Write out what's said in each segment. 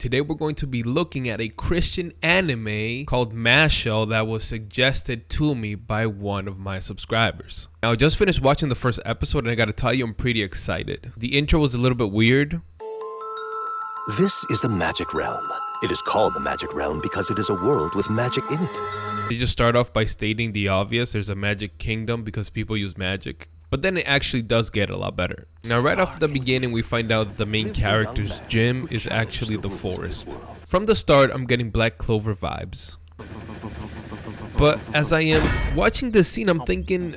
Today we're going to be looking at a Christian anime called Mashle that was suggested to me by one of my subscribers. Now I just finished watching the first episode and I gotta tell you I'm pretty excited. The intro was a little bit weird. This is the magic realm. It is called the magic realm because it is a world with magic in it. They just start off by stating the obvious. There's a magic kingdom because people use magic. But then it actually does get a lot better. Now right off the beginning we find out that the main character's gym is actually the forest. From the start I'm getting Black Clover vibes. But as I am watching this scene I'm thinking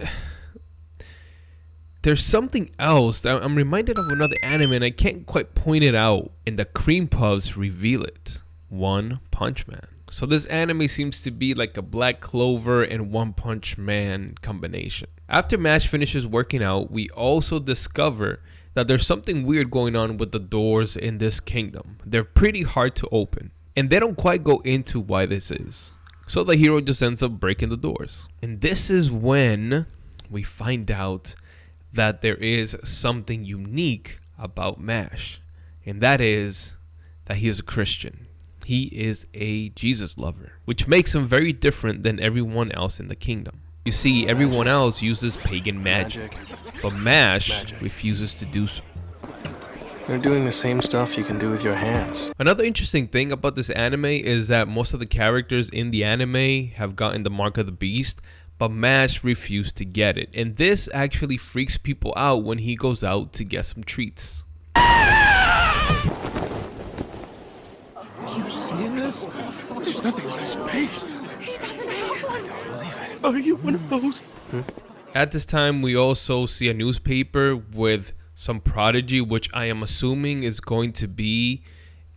there's something else. I'm reminded of another anime and I can't quite point it out. And the cream puffs reveal it. One Punch Man. So this anime seems to be like a Black Clover and One Punch Man combination. After Mash finishes working out, we also discover that there's something weird going on with the doors in this kingdom. They're pretty hard to open, and they don't quite go into why this is. So the hero just ends up breaking the doors. And this is when we find out that there is something unique about Mash, and that is that he is a Christian. He is a Jesus lover, which makes him very different than everyone else in the kingdom. You see, everyone else uses pagan magic, but Mash refuses to do so. They're doing the same stuff you can do with your hands. Another interesting thing about this anime is that most of the characters in the anime have gotten the mark of the beast, but Mash refused to get it. And this actually freaks people out when he goes out to get some treats. You seeing this? There's nothing on his face. He doesn't have one. I don't believe it. Are you one of those? At this time, we also see a newspaper with some prodigy, which I am assuming is going to be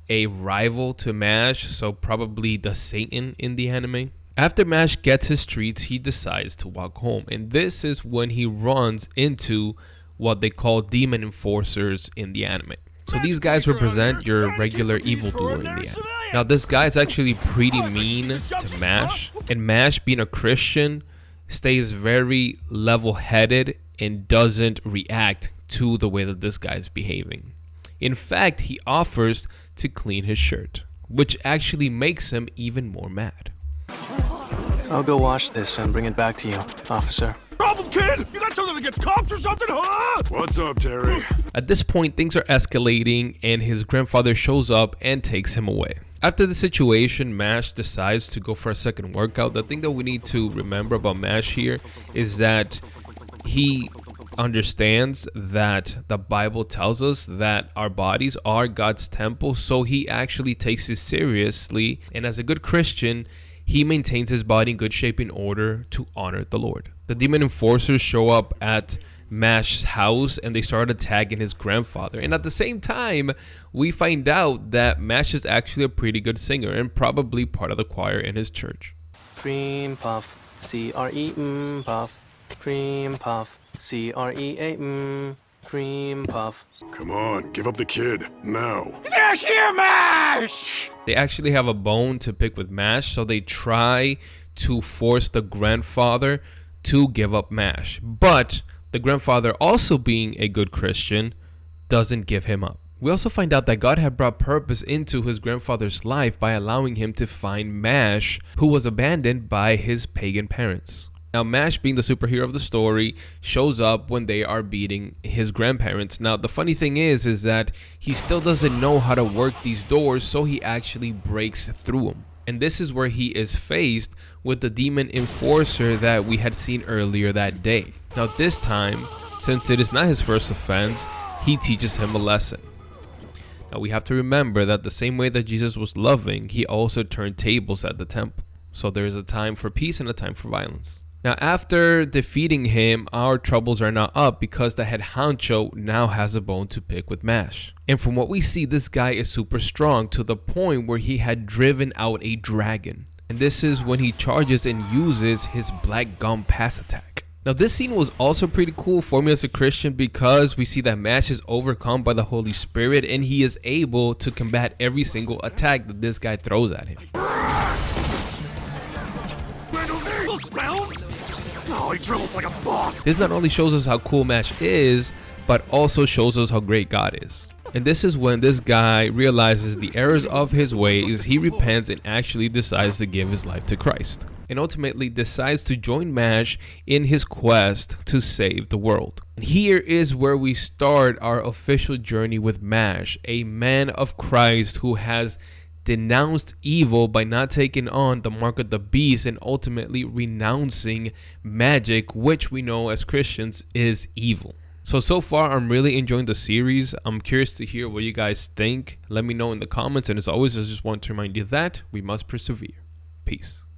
a rival to Mash, so probably the Satan in the anime. After Mash gets his treats, he decides to walk home, and this is when he runs into what they call demon enforcers in the anime. So these guys represent your regular evildoer in the anime. Now this guy is actually pretty mean to Mash, and Mash, being a Christian, stays very level-headed and doesn't react to the way that this guy is behaving. In fact, he offers to clean his shirt, which actually makes him even more mad. I'll go wash this and bring it back to you, officer. Problem, kid? You got something against cops or something, huh? What's up, Terry? At this point, things are escalating and his grandfather shows up and takes him away. After the situation, Mash decides to go for a second workout. The thing that we need to remember about Mash here is that he understands that the Bible tells us that our bodies are God's temple, so he actually takes it seriously, and as a good Christian, he maintains his body in good shape in order to honor the Lord. The demon enforcers show up at Mash's house and they start attacking his grandfather. And at the same time, we find out that Mash is actually a pretty good singer and probably part of the choir in his church. Cream puff, C-R-E, puff. Cream puff, C-R-E-A, cream puff. Come on, give up the kid, now. They're here, Mash! They actually have a bone to pick with Mash, so they try to force the grandfather to give up Mash. But the grandfather, also being a good Christian, doesn't give him up. We also find out that God had brought purpose into his grandfather's life by allowing him to find Mash, who was abandoned by his pagan parents. Now Mash, being the superhero of the story, shows up when they are beating his grandparents. Now the funny thing is that he still doesn't know how to work these doors, so he actually breaks through them. And this is where he is faced with the demon enforcer that we had seen earlier that day. Now this time, since it is not his first offense, he teaches him a lesson. Now we have to remember that the same way that Jesus was loving, he also turned tables at the temple. So there is a time for peace and a time for violence. Now after defeating him, our troubles are now up because the head honcho now has a bone to pick with Mash. And from what we see, this guy is super strong to the point where he had driven out a dragon. And this is when he charges and uses his black gum pass attack. Now this scene was also pretty cool for me as a Christian because we see that Mash is overcome by the Holy Spirit and he is able to combat every single attack that this guy throws at him. Spells? Oh, he dribbles like a boss. This not only shows us how cool Mash is, but also shows us how great God is. And this is when this guy realizes the errors of his ways. He repents and actually decides to give his life to Christ, and ultimately decides to join MASH in his quest to save the world. Here is where we start our official journey with MASH, a man of Christ who has denounced evil by not taking on the mark of the beast and ultimately renouncing magic, which we know as Christians is evil. So far, I'm really enjoying the series. I'm curious to hear what you guys think. Let me know in the comments. And as always, I just want to remind you that we must persevere. Peace.